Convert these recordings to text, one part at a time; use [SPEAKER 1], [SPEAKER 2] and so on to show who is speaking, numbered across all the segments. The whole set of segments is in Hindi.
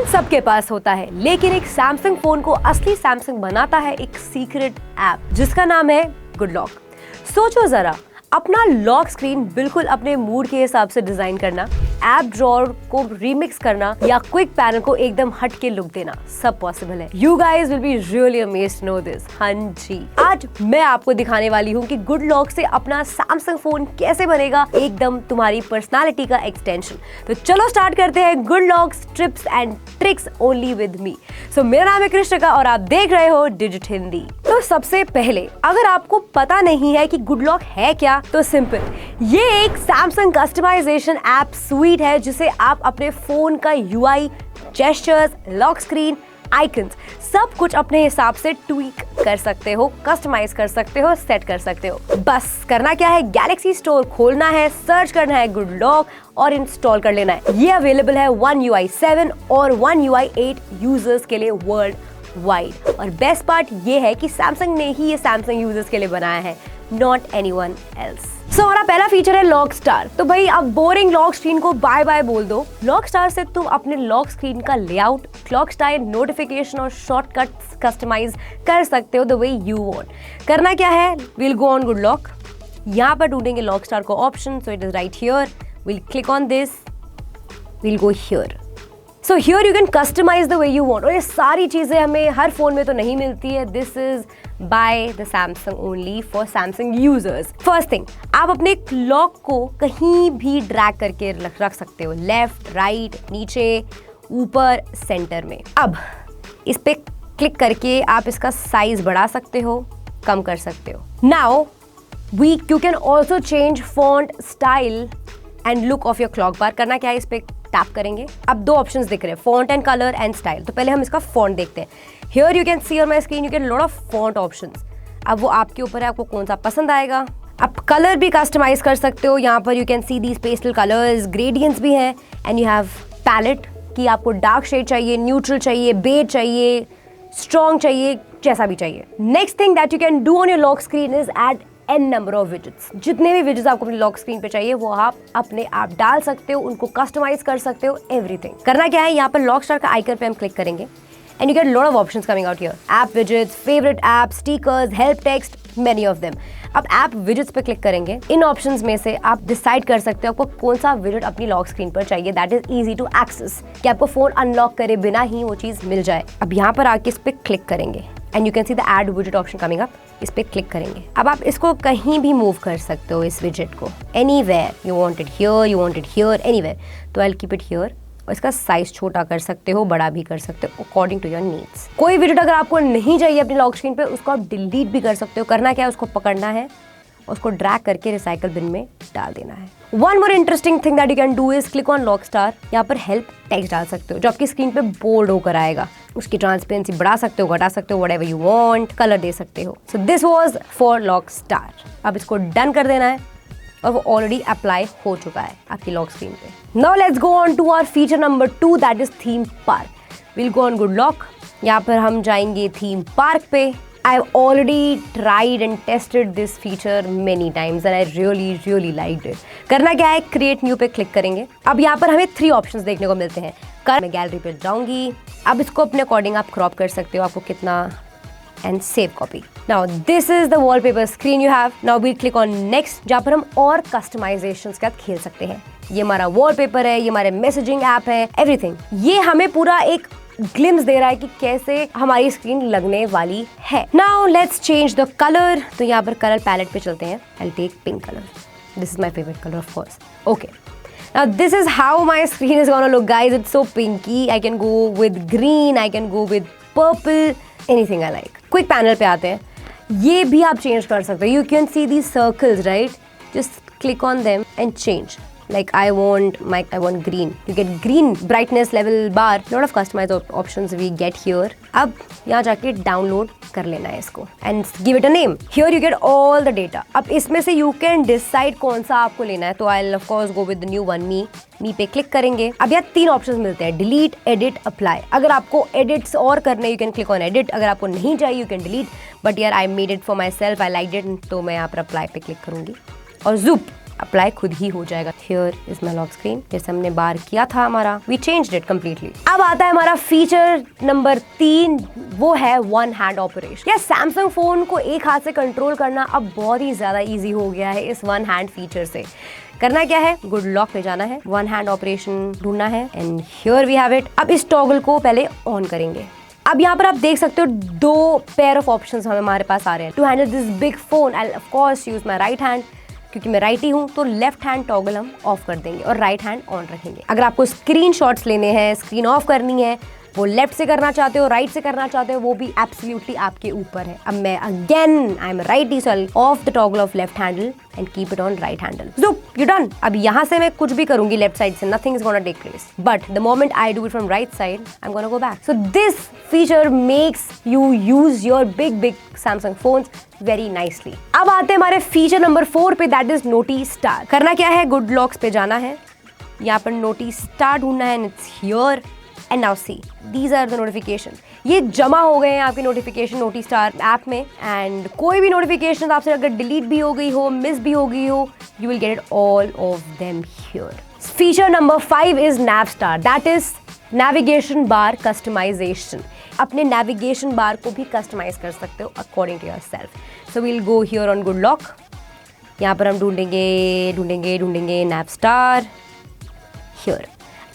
[SPEAKER 1] फोन सबके पास होता है, लेकिन एक सैमसंग फोन को असली सैमसंग बनाता है एक सीक्रेट ऐप जिसका नाम है गुड लॉक। सोचो जरा, अपना लॉक स्क्रीन बिल्कुल अपने मूड के हिसाब से डिजाइन करना, ऐप ड्रॉअर को रीमिक्स करना या क्विक पैनल को एकदम हट के लुक देना, सब पॉसिबल है। You guys will be really amazed to know this। हाँ जी, आज मैं आपको दिखाने वाली हूँ कि गुड लॉक से अपना सैमसंग फोन कैसे बनेगा एकदम तुम्हारी पर्सनालिटी का एक्सटेंशन। तो चलो स्टार्ट करते हैं good locks tips and tricks only with me. So मेरा नाम है कृष्णिका और आप देख रहे हो डिजिट हिंदी। तो सबसे पहले, अगर आपको पता नहीं है कि गुड लॉक है क्या, तो सिंपल, ये एक सैमसंग कस्टमाइजेशन ऐप स्वीट है जिसे आप अपने फोन का UI, gestures, lock screen, icons सब कुछ अपने हिसाब से ट्वीक कर सकते हो, कस्टमाइज कर सकते हो, सेट कर सकते हो। बस करना क्या है, गैलेक्सी स्टोर खोलना है, सर्च करना है गुड लॉक और इंस्टॉल कर लेना है। ये अवेलेबल है One UI 7 और One UI 8 यूजर्स के लिए वर्ल्ड वाइड। और बेस्ट पार्ट ये है कि सैमसंग ने ही ये सैमसंग यूजर्स के लिए बनाया है, नॉट एनीवन एल्स। सो हमारा पहला फीचर है लॉक स्टार। तो भाई अब बोरिंग लॉक स्क्रीन को बाय बाय बोल दो। लॉक स्टार से तुम अपने लॉक स्क्रीन का लेआउट, क्लॉक स्टाइल, नोटिफिकेशन और शॉर्टकट्स कस्टमाइज कर सकते हो द वे यू वांट। करना क्या है, will go on Good Lock, यहाँ पर ढूंढेंगे लॉक स्टार को option, so it is right here, will click on this, will go here. So here you can customise the way you want. और ये सारी चीजें हमें हर फोन में तो नहीं मिलती है, this is by the Samsung only for Samsung users. First thing, आप अपने क्लॉक को कहीं भी ड्रैग करके रख सकते हो, लेफ्ट, राइट, नीचे, ऊपर, सेंटर में। अब इस पे क्लिक करके आप इसका साइज बढ़ा सकते हो, कम कर सकते हो। Now you can also change font, style and look of your clock bar. करना क्या है, इस पे टैप करेंगे। अब दो ऑप्शंस दिख रहे हैं, font and colour and style. तो पहले हम इसका फॉन्ट देखते हैं। Here you can C on my screen, you can lot of font options. अब वो आपके ऊपर है, आपको कौन सा पसंद आएगा। आप कलर भी कस्टमाइज कर सकते हो। यहाँ पर you can see these pastel colours, gradients भी हैं, एंड यू हैव पैलेट कि आपको डार्क शेड चाहिए, न्यूट्रल चाहिए, बेज चाहिए, स्ट्रॉन्ग चाहिए, जैसा भी चाहिए। Next thing that you can do on your lock screen is add n number of widgets. जितने भी विजेट्स आपको अपनी लॉक स्क्रीन पे चाहिए वो आप अपने आप डाल सकते हो, उनको कस्टमाइज कर सकते हो, एवरीथिंग। करना क्या है, यहाँ पर लॉक स्टार का आइकन पे हम क्लिक करेंगे and you get lot of options coming out here, app widgets, favourite app, stickers, help text, many of them. अब ऐप विजेट्स पे क्लिक करेंगे। इन ऑप्शंस में से आप डिसाइड कर सकते हो आपको कौन सा विजेट अपनी लॉक स्क्रीन पर चाहिए that is easy to access, कि आपको फोन अनलॉक करे बिना ही वो चीज मिल जाए। अब यहाँ पर आके इस पे क्लिक करेंगे and you can see the add विजेट ऑप्शन कमिंग अप। इस पे क्लिक करेंगे। अब आप इसको कहीं भी मूव कर सकते हो, इस विजेट को anywhere you want it, here you want it, here, anywhere. तो I will keep it here. और इसका साइज छोटा कर सकते हो, बड़ा भी कर सकते हो, अकॉर्डिंग टू योर नीड्स। कोई विजेट अगर आपको नहीं चाहिए अपनी लॉक स्क्रीन पे, उसको आप डिलीट भी कर सकते हो। करना क्या है, उसको पकड़ना है, उसको ड्रैग करके रिसाइकल बिन में डाल देना है। One more interesting thing that you can do is click on lock star. यहाँ पर हेल्प टेक्स्ट डाल सकते हो जो आपकी स्क्रीन पे बोल्ड होकर आएगा। उसकी ट्रांसपेरेंसी बढ़ा सकते हो, घटा सकते हो, व्हाटएवर यू वांट, कलर दे सकते हो। So this was for lock star. अब इसको डन कर देना है और वो ऑलरेडी अप्लाई हो चुका है आपकी लॉक स्क्रीन पे। Now let's go on to our feature number 2 that is theme park. Will go on Good Lock. यहाँ पर हम जाएंगे थीम पार्क पे। I've already tried and tested this feature many times and I really liked it. करना क्या है, क्रिएट न्यू पे क्लिक करेंगे। अब यहाँ पर हमें 3 ऑप्शंस देखने को मिलते हैं। मैं गैलरी पे जाऊंगी। अब इसको अपने अकॉर्डिंग आप क्रॉप कर सकते हो, आपको कितना, and save copy. Now this is the wallpaper screen you have. Now we click on next, जहाँ पर हम और कस्टमाइजेशंस के साथ खेल सकते हैं। ये हमारा वॉलपेपर है, ये हमारे मैसेजिंग ऐप है, एवरीथिंग। ये हमें पूरा एक ग्लिम्स दे रहा है कि कैसे हमारी स्क्रीन लगने वाली है। Now let's change the colour. तो यहाँ पर कलर पैलेट पे चलते हैं। I take pink colour, this is my favourite colour of course. Okay, now this is how my screen is gonna look guys. It's so pinky. I can go with green, I can go with purple, anything I like. Quick panel पे आते हैं। ये भी आप चेंज कर सकते हो। You can see these circles, right? Just click on them and change. Like I want green. You get green brightness level bar. Lot of customized options we get here. अब यहाँ जाके डाउनलोड कर लेना है इसको and give it a name. Here you get all the data. अब इसमें से you can decide कौन सा आपको लेना है। तो I'll of course go with the new one, me पे क्लिक करेंगे। अब यहाँ 3 ऑप्शंस मिलते हैं, डिलीट, एडिट, अप्लाई। अगर आपको एडिट्स और करने, you can click on edit. अगर आपको नहीं चाहिए, यू कैन डिलीट। बट यार I made it for my self, I like it, तो मैं यहाँ पर अप्लाई पे क्लिक करूंगी। और जूप, अप्लाई खुद ही हो जाएगा। Here is my lock screen, जैसे हमने बार किया था हमारा, वी चेंज्ड इट कंप्लीटली। अब आता है हमारा फीचर नंबर 3, वो है वन हैंड ऑपरेशन। यार सैमसंग फोन को एक हाथ से कंट्रोल करना अब बहुत ही ज्यादा इजी हो गया है इस वन हैंड फीचर से। करना क्या है, गुड लॉक पे जाना है, वन हैंड ऑपरेशन ढूंढना है and here we have it. अब इस टॉगल को पहले ऑन करेंगे। अब यहाँ पर आप देख सकते हो 2 पेयर ऑफ ऑप्शंस हमारे पास आ रहे हैं। To handle this big phone I of course use my right hand, क्योंकि मैं राइटी हूँ तो लेफ्ट हैंड टॉगल हम ऑफ कर देंगे और राइट हैंड ऑन रखेंगे। अगर आपको स्क्रीनशॉट्स लेने हैं, स्क्रीन ऑफ करनी है, वो लेफ्ट से करना चाहते हो, राइट से करना चाहते हो, वो भी एब्सोल्युटली आपके ऊपर है। अब मैं again I am righty, so off the toggle off left handle and keep it on right handle. So you done. अब यहाँ से मैं कुछ भी करूंगी लेफ्ट साइड से, nothing is gonna take place, but the moment I do it from right side I am gonna go back. So this feature makes you use your big Samsung phones very nicely. अब आते हैं हमारे फीचर नंबर 4 पे, दैट इज नोटी स्टार। करना क्या है, गुड लॉक्स पे जाना है, यहाँ पर नोटी स्टार ढूंढना है, it's here and now see these are the notification. ये जमा हो गए हैं आपके नोटिफिकेशन नोटी स्टार ऐप में, एंड कोई भी नोटिफिकेशन आपसे अगर डिलीट भी हो गई हो, मिस भी हो गई हो, you will get it all of them here. Feature number 5 is NavStar, that is navigation bar customization. अपने नेविगेशन बार को भी कस्टमाइज कर सकते हो according to yourself. So we'll go here on Good Lock, यहाँ पर हम ढूंढेंगे नैव स्टार हियर।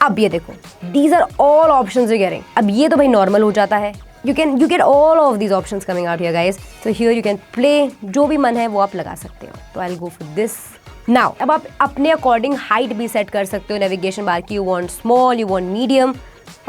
[SPEAKER 1] अब ये देखो, these are all options you getting. अब ये तो भाई नॉर्मल हो जाता है, you get all of these options coming out here guys. So here you can play, जो भी मन है वो आप लगा सकते हो। तो I will go for this now. अब आप अपने अकॉर्डिंग हाइट भी सेट कर सकते हो नेविगेशन बार की, you want small, you want medium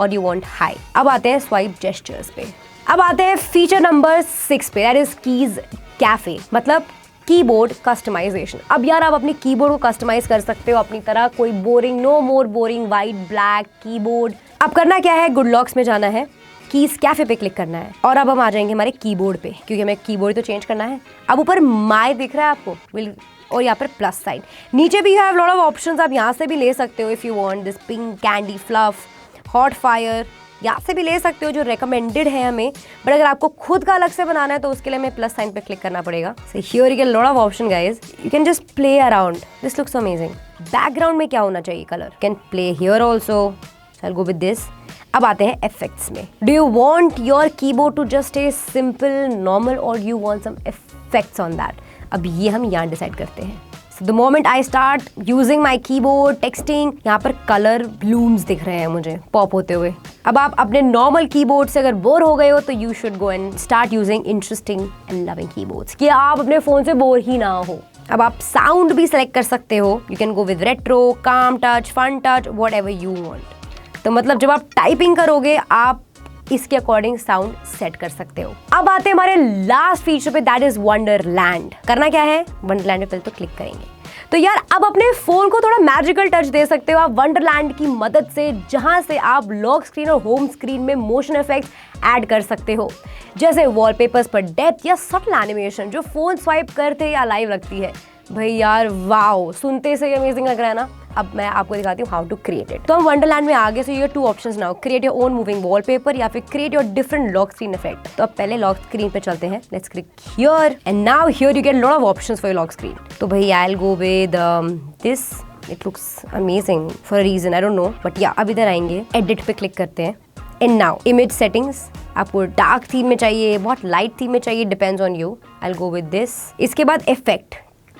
[SPEAKER 1] और यू वांट हाई। अब आते हैं स्वाइप जेस्चर्स पे। अब आते हैं फीचर नंबर 6 पे, दैट इज कीज कैफे, मतलब कीबोर्ड कस्टमाइजेशन। अब यार आप अपनी कीबोर्ड को कस्टमाइज कर सकते हो अपनी तरह, कोई बोरिंग, नो मोर बोरिंग वाइट ब्लैक कीबोर्ड। अब करना क्या है, गुड लॉक्स में जाना है, कीज कैफे पे क्लिक करना है और अब हम आ जाएंगे हमारे कीबोर्ड पे, क्योंकि हमें कीबोर्ड तो चेंज करना है। अब ऊपर माई दिख रहा है आपको, विल, और यहाँ पर प्लस साइन, नीचे भी हैव लॉट ऑफ ऑप्शंस, आप यहाँ से भी ले सकते हो if you want this pink candy fluff, hot fire, यहाँ से भी ले सकते हो जो रेकमेंडेड है हमें। बट अगर आपको खुद का अलग से बनाना है तो उसके लिए हमें प्लस साइन पे क्लिक करना पड़ेगा। So here you get lot of option guys, you can just play around, this looks amazing. Background में क्या होना चाहिए, colour, can play here also, I will go with this. अब आते हैं इफेक्ट्स में। Do you want your keyboard to just a simple normal or you want some effects on that? अब ये हम यहाँ डिसाइड करते हैं। So the moment I start using my keyboard, texting, यहाँ पर कलर ब्लूम्स दिख रहे हैं मुझे पॉप होते हुए। अब आप अपने नॉर्मल कीबोर्ड से अगर बोर हो गए हो तो you should go and start using interesting and loving keyboards, कि आप अपने फोन से बोर ही ना हो। अब आप साउंड भी सेलेक्ट कर सकते हो, you can go with retro, calm touch, fun touch, whatever you want. तो मतलब जब आप टाइपिंग करोगे आप इसके अकॉर्डिंग साउंड सेट कर सकते हो। अब आते हैं हमारे लास्ट फीचर पे, दैट इज वंडरलैंड। करना क्या है, वंडरलैंड पे पहले तो क्लिक करेंगे। तो यार अब अपने फोन को थोड़ा मैजिकल टच दे सकते हो आप वंडरलैंड की मदद से, जहां से आप लॉक स्क्रीन और होम स्क्रीन में मोशन इफेक्ट्स ऐड कर सकते हो, जैसे वॉलपेपर्स पर डेप्थ या सटल एनिमेशन जो फोन स्वाइप करते या लाइव रखती है। भाई यार वाओ, सुनते से अमेजिंग लग रहा है ना। अब मैं आपको दिखाती हूँ हाउ टू क्रिएट इट। तो हम वंडरलैंड में आगे से ये 2 options now, create your own moving wallpaper या फिर create your different lock screen effect. तो अब पहले लॉक स्क्रीन पे चलते हैं, let's click here and now here you get lot of options for your lock screen. तो भाई I will go with this, it looks amazing for a reason, I don't know, but yeah अब इधर आएंगे, एडिट पे क्लिक करते हैं एंड नाउ इमेज सेटिंग्स। आपको डार्क थीम में चाहिए, बहुत लाइट थीम में चाहिए, depends on you. I will go with this. इसके बाद इफेक्ट,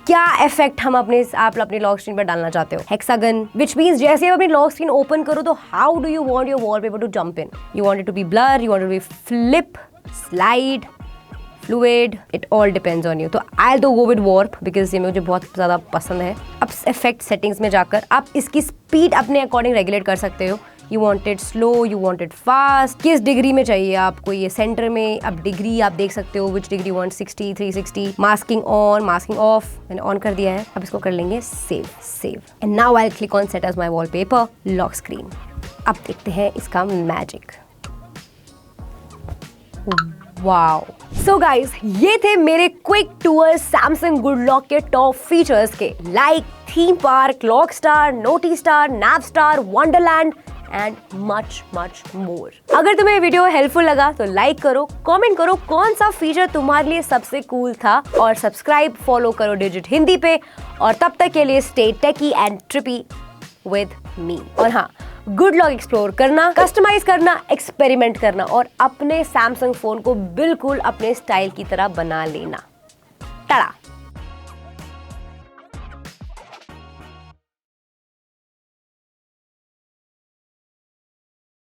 [SPEAKER 1] क्या इफेक्ट हम आप अपनी लॉक स्क्रीन पर डालना चाहते हो। हेक्सागन, विच मीन्स जैसे आप अपनी लॉक स्क्रीन ओपन करो तो how do you want your wallpaper to jump in, you want it to be blur, you want it to be flip, slide, fluid, it all depends on you. तो I will go with warp because ये मुझे बहुत ज़्यादा पसंद है। अब इफेक्ट सेटिंग्स में जाकर आप इसकी स्पीड अपने अकॉर्डिंग रेगुलेट कर सकते हो, you want it slow, you want it fast, किस डिग्री में चाहिए आपको, ये सेंटर में। अब डिग्री आप देख सकते हो, which degree 160, 360, masking on, masking off, मैंने ऑन कर दिया है। अब इसको कर लेंगे save and now I click on set as my wallpaper lock screen. अब देखते हैं इसका मैजिक। वाओ, सो गाइज ये थे मेरे quick tour Samsung good lock के टॉप फीचर्स के, like theme park, lock star, naughty star, naive star, Wonderland and much much more. अगर तुम्हें वीडियो हेल्पफुल लगा तो लाइक करो, कमेंट करो कौन सा फीचर तुम्हारे लिए सबसे कूल था, और सब्सक्राइब फॉलो करो डिजिट हिंदी पे। और तब तक के लिए stay techy and trippy with me. और हाँ, गुड लॉक एक्सप्लोर करना, कस्टमाइज करना, एक्सपेरिमेंट करना और अपने सैमसंग फोन को बिल्कुल अपने स्टाइल की तरह बना लेना।